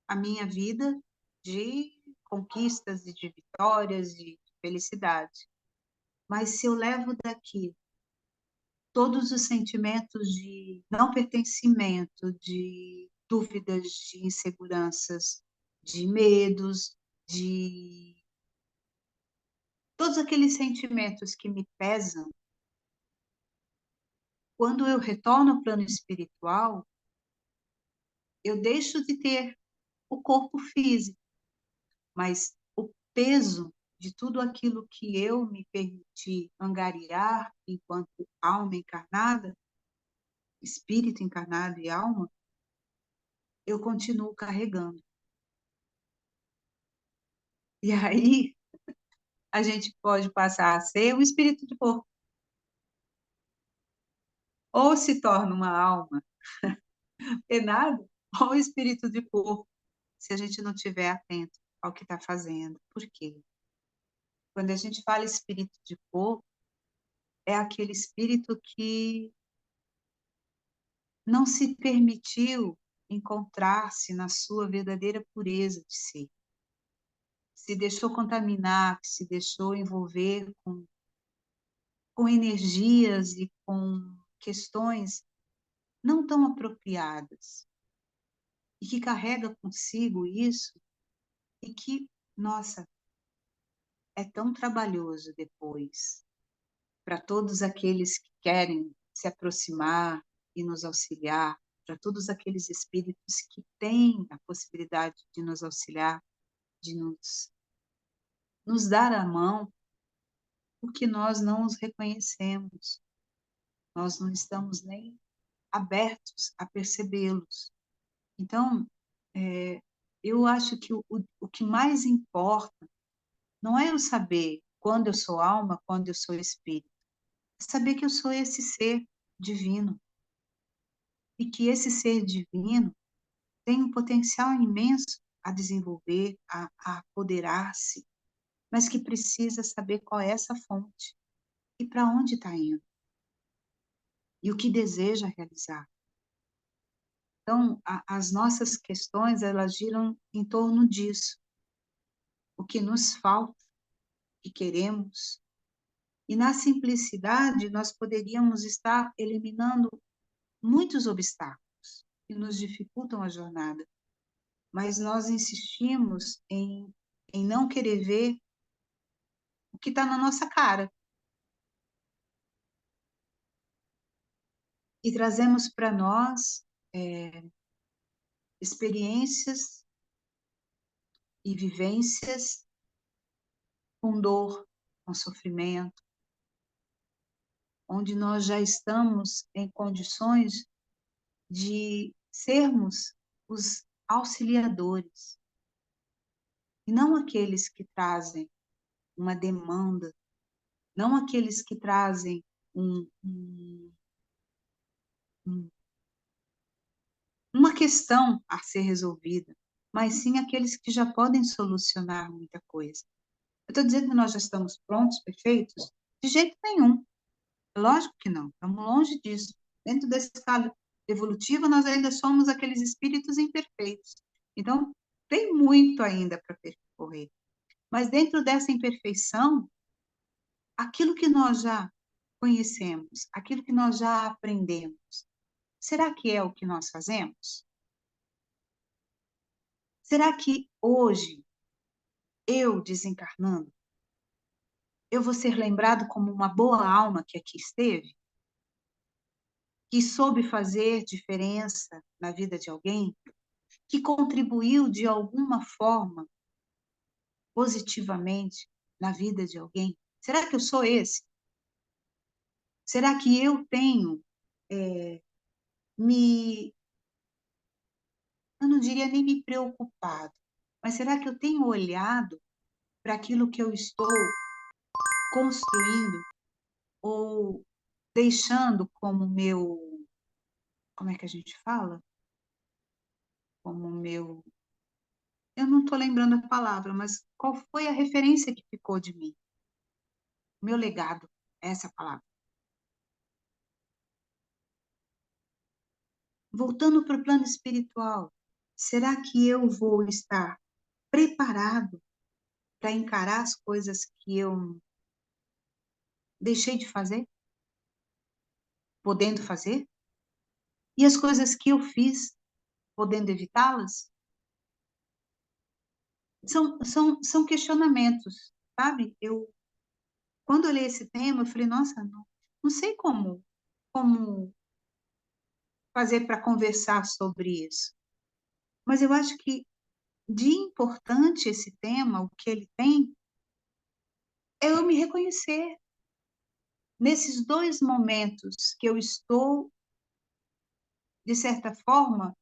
a minha vida de conquistas e de vitórias e de felicidade. Mas se eu levo daqui todos os sentimentos de não pertencimento, de dúvidas, de inseguranças, de medos, de todos aqueles sentimentos que me pesam, quando eu retorno ao plano espiritual, eu deixo de ter o corpo físico, mas o peso de tudo aquilo que eu me permiti angariar enquanto alma encarnada, espírito encarnado e alma, eu continuo carregando. E aí a gente pode passar a ser um espírito de corpo, ou se torna uma alma penada, ou um espírito de corpo, se a gente não estiver atento ao que está fazendo. Por quê? Quando a gente fala espírito de corpo, é aquele espírito que não se permitiu encontrar-se na sua verdadeira pureza de ser. Se deixou contaminar, se deixou envolver com energias e com questões não tão apropriadas, e que carrega consigo isso, e que, nossa, é tão trabalhoso depois, para todos aqueles que querem se aproximar e nos auxiliar, para todos aqueles espíritos que têm a possibilidade de nos auxiliar, de nos dar a mão, porque nós não os reconhecemos, nós não estamos nem abertos a percebê-los. Então, eu acho que o que mais importa não é eu saber quando eu sou alma, quando eu sou espírito, é saber que eu sou esse ser divino e que esse ser divino tem um potencial imenso a desenvolver, a apoderar-se, mas que precisa saber qual é essa fonte e para onde está indo e o que deseja realizar. Então, as nossas questões, elas giram em torno disso. O que nos falta, o que queremos. E na simplicidade, nós poderíamos estar eliminando muitos obstáculos que nos dificultam a jornada. Mas nós insistimos em não querer ver o que está na nossa cara. E trazemos para nós experiências e vivências com dor, com sofrimento, onde nós já estamos em condições de sermos os auxiliadores, e não aqueles que trazem uma demanda, não aqueles que trazem uma questão a ser resolvida, mas sim aqueles que já podem solucionar muita coisa. Eu estou dizendo que nós já estamos prontos, perfeitos? De jeito nenhum. Lógico que não, estamos longe disso. Dentro dessa escala evolutiva, nós ainda somos aqueles espíritos imperfeitos. Então, tem muito ainda para percorrer. Mas dentro dessa imperfeição, aquilo que nós já conhecemos, aquilo que nós já aprendemos, será que é o que nós fazemos? Será que hoje, eu desencarnando, eu vou ser lembrado como uma boa alma que aqui esteve? Que soube fazer diferença na vida de alguém? Que contribuiu de alguma forma positivamente na vida de alguém? Será que eu sou esse? Será que eu tenho me, eu não diria nem me preocupado, mas será que eu tenho olhado para aquilo que eu estou construindo ou deixando como meu, como é que a gente fala? Como meu, eu não estou lembrando a palavra, mas qual foi a referência que ficou de mim? Meu legado, essa é a palavra. Voltando para o plano espiritual, será que eu vou estar preparado para encarar as coisas que eu deixei de fazer, podendo fazer? E as coisas que eu fiz, podendo evitá-las? São questionamentos, sabe? Quando eu li esse tema, eu falei, nossa, não sei como fazer para conversar sobre isso. Mas eu acho que de importante esse tema, o que ele tem, é eu me reconhecer nesses dois momentos que eu estou, de certa forma,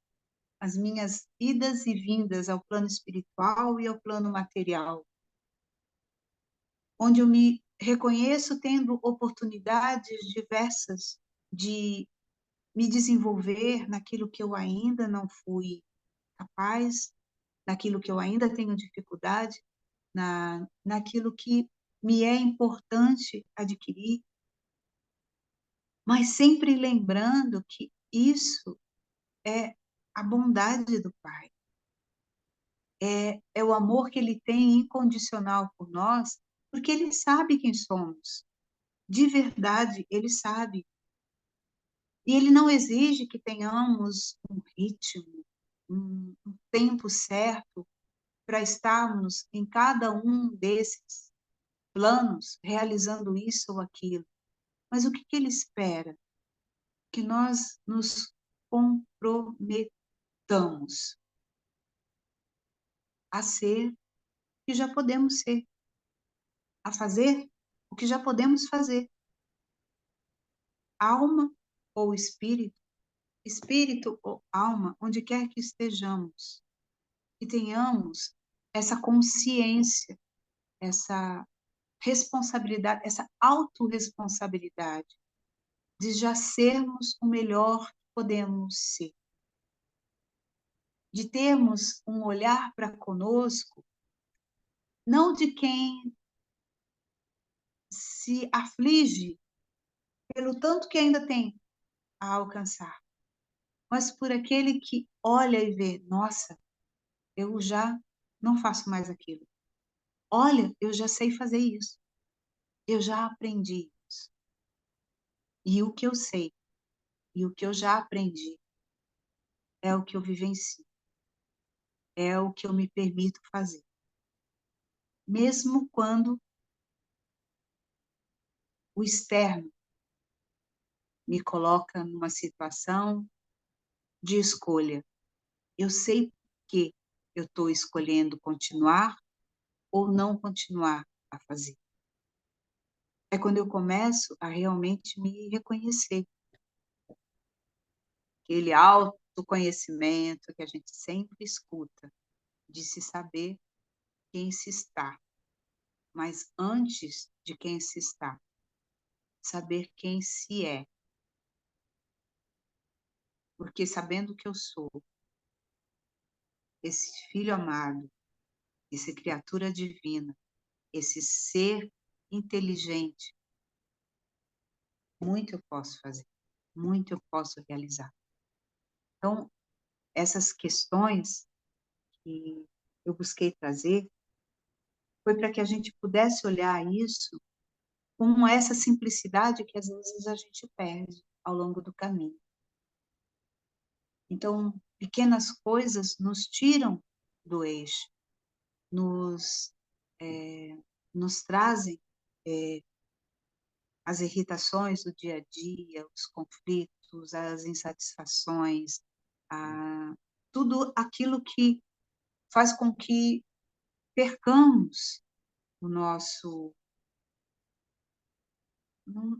as minhas idas e vindas ao plano espiritual e ao plano material, onde eu me reconheço tendo oportunidades diversas de me desenvolver naquilo que eu ainda não fui capaz, naquilo que eu ainda tenho dificuldade, naquilo que me é importante adquirir, mas sempre lembrando que isso é a bondade do Pai, é o amor que Ele tem incondicional por nós, porque Ele sabe quem somos, de verdade, Ele sabe. E Ele não exige que tenhamos um ritmo, um tempo certo para estarmos em cada um desses planos, realizando isso ou aquilo. Mas o que Ele espera? que nós nos comprometamos a ser o que já podemos ser, a fazer o que já podemos fazer. Alma ou espírito, espírito ou alma, onde quer que estejamos, que tenhamos essa consciência, essa responsabilidade, essa autorresponsabilidade de já sermos o melhor que podemos ser, de termos um olhar para conosco, não de quem se aflige pelo tanto que ainda tem a alcançar, mas por aquele que olha e vê, nossa, eu já não faço mais aquilo. Olha, eu já sei fazer isso. Eu já aprendi isso. E o que eu sei, e o que eu já aprendi, é o que eu vivencio. É o que eu me permito fazer. Mesmo quando o externo me coloca numa situação de escolha. Eu sei que eu estou escolhendo continuar ou não continuar a fazer. É quando eu começo a realmente me reconhecer. Aquele autoconhecimento que a gente sempre escuta, de se saber quem se está. Mas antes de quem se está, saber quem se é. Porque sabendo que eu sou esse filho amado, essa criatura divina, esse ser inteligente, muito eu posso fazer, muito eu posso realizar. Então, essas questões que eu busquei trazer foi para que a gente pudesse olhar isso com essa simplicidade que às vezes a gente perde ao longo do caminho. Então, pequenas coisas nos tiram do eixo, nos, nos trazem as irritações do dia a dia, os conflitos, as insatisfações, tudo aquilo que faz com que percamos o nosso,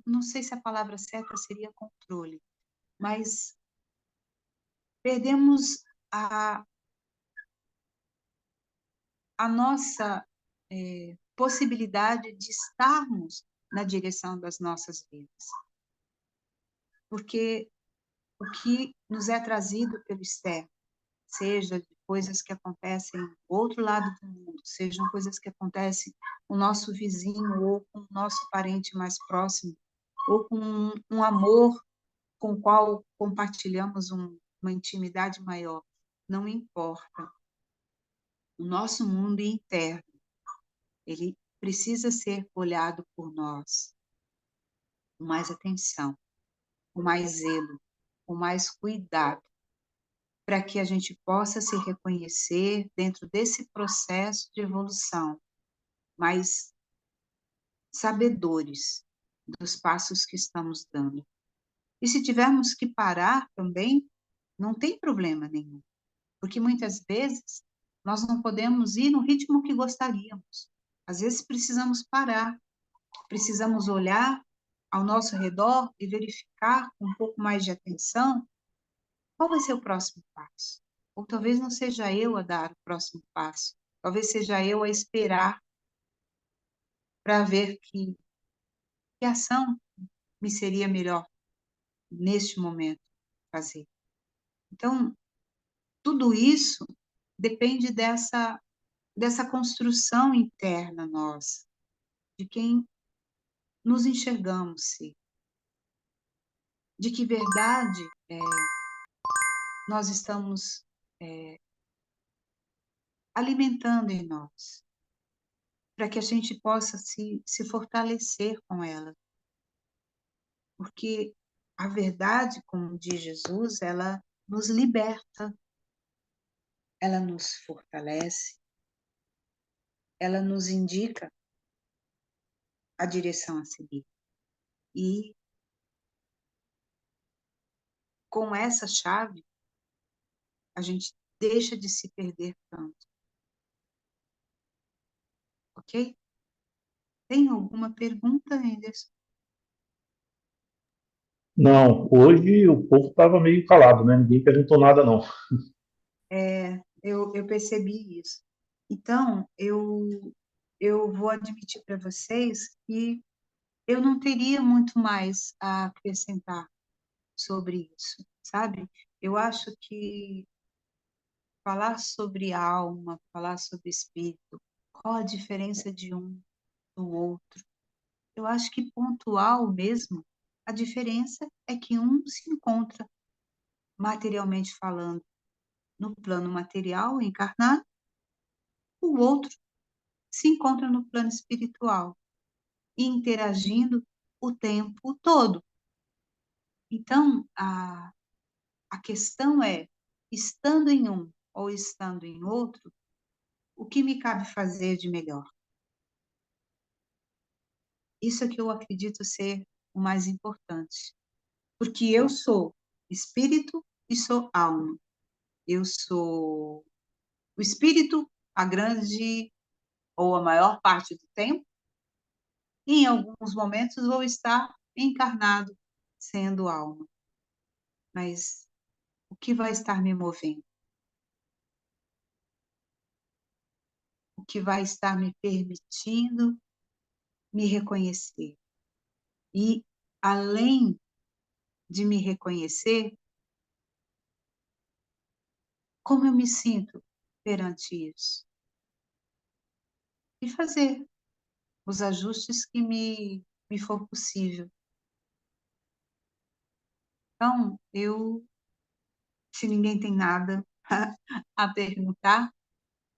não sei se a palavra certa seria controle, mas perdemos a nossa possibilidade de estarmos na direção das nossas vidas. Porque o que nos é trazido pelo externo, seja de coisas que acontecem do outro lado do mundo, sejam coisas que acontecem com o nosso vizinho ou com o nosso parente mais próximo, ou com um amor com o qual compartilhamos uma intimidade maior, não importa. O nosso mundo interno, ele precisa ser olhado por nós com mais atenção, com mais zelo, com mais cuidado, para que a gente possa se reconhecer dentro desse processo de evolução, mais sabedores dos passos que estamos dando. E se tivermos que parar também, não tem problema nenhum, porque muitas vezes nós não podemos ir no ritmo que gostaríamos. Às vezes precisamos parar, precisamos olhar ao nosso redor e verificar com um pouco mais de atenção qual vai ser o próximo passo. Ou talvez não seja eu a dar o próximo passo, talvez seja eu a esperar para ver que ação me seria melhor neste momento fazer. Então, tudo isso depende dessa construção interna nossa, de quem nos enxergamos ser, de que verdade nós estamos alimentando em nós, para que a gente possa se fortalecer com ela. Porque a verdade, como diz Jesus, ela nos liberta, ela nos fortalece, ela nos indica a direção a seguir. E com essa chave, a gente deixa de se perder tanto. Ok? Tem alguma pergunta, Anderson? Não, hoje o povo estava meio calado, né? Ninguém perguntou nada, não. Eu percebi isso. Então, eu vou admitir para vocês que eu não teria muito mais a acrescentar sobre isso, sabe? Eu acho que falar sobre alma, falar sobre espírito, qual a diferença de um do outro? Eu acho que pontual mesmo, a diferença é que um se encontra materialmente falando no plano material, encarnado, o outro se encontra no plano espiritual, interagindo o tempo todo. Então, a questão é, estando em um ou estando em outro, o que me cabe fazer de melhor? Isso é que eu acredito ser o mais importante. Porque eu sou espírito e sou alma. Eu sou o espírito a grande ou a maior parte do tempo, e em alguns momentos vou estar encarnado sendo alma. Mas o que vai estar me movendo? O que vai estar me permitindo me reconhecer? E, além de me reconhecer, como eu me sinto perante isso? E fazer os ajustes que me for possível. Então, se ninguém tem nada a perguntar,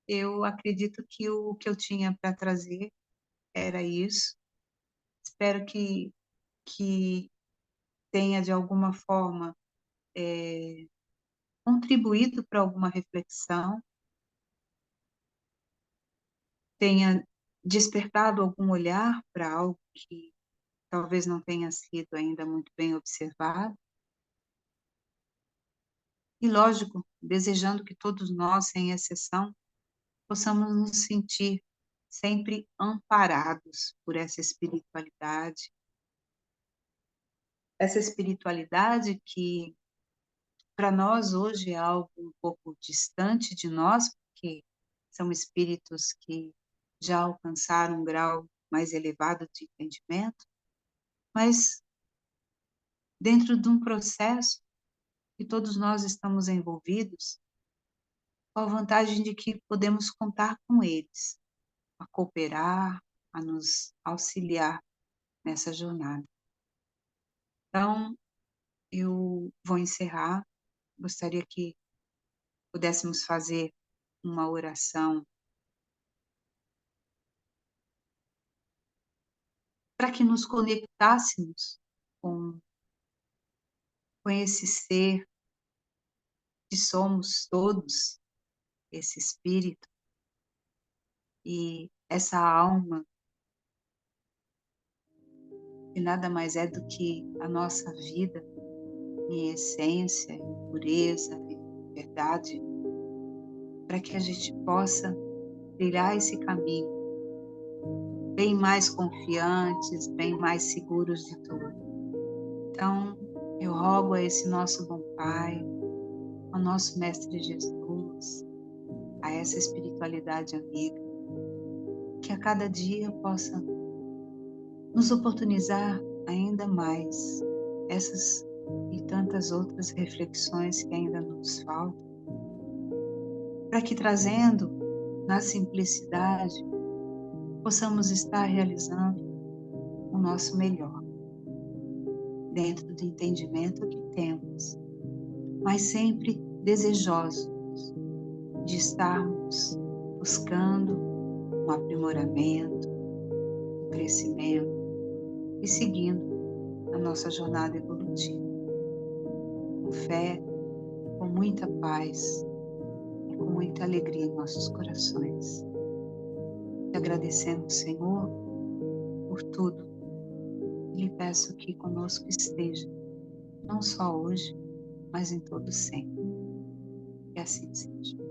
eu acredito que o que eu tinha para trazer era isso. Espero que tenha, de alguma forma, contribuído para alguma reflexão, tenha despertado algum olhar para algo que talvez não tenha sido ainda muito bem observado. E, lógico, desejando que todos nós, sem exceção, possamos nos sentir sempre amparados por essa espiritualidade que para nós hoje é algo um pouco distante de nós, porque são espíritos que já alcançaram um grau mais elevado de entendimento, mas dentro de um processo que todos nós estamos envolvidos, com a vantagem de que podemos contar com eles, a cooperar, a nos auxiliar nessa jornada. Então, eu vou encerrar. Gostaria que pudéssemos fazer uma oração para que nos conectássemos com, com esse ser que somos todos, esse espírito e essa alma que nada mais é do que a nossa vida em essência, em pureza, em verdade, para que a gente possa trilhar esse caminho bem mais confiantes, bem mais seguros de tudo. Então, eu rogo a esse nosso bom Pai, ao nosso Mestre Jesus, a essa espiritualidade amiga, que a cada dia possa nos oportunizar ainda mais essas e tantas outras reflexões que ainda nos faltam, para que trazendo na simplicidade possamos estar realizando o nosso melhor, dentro do entendimento que temos, mas sempre desejosos de estarmos buscando um aprimoramento, um crescimento e seguindo a nossa jornada evolutiva. Com fé, com muita paz e com muita alegria em nossos corações. Te agradecemos, Senhor, por tudo e lhe peço que conosco esteja, não só hoje, mas em todo sempre. Que assim seja.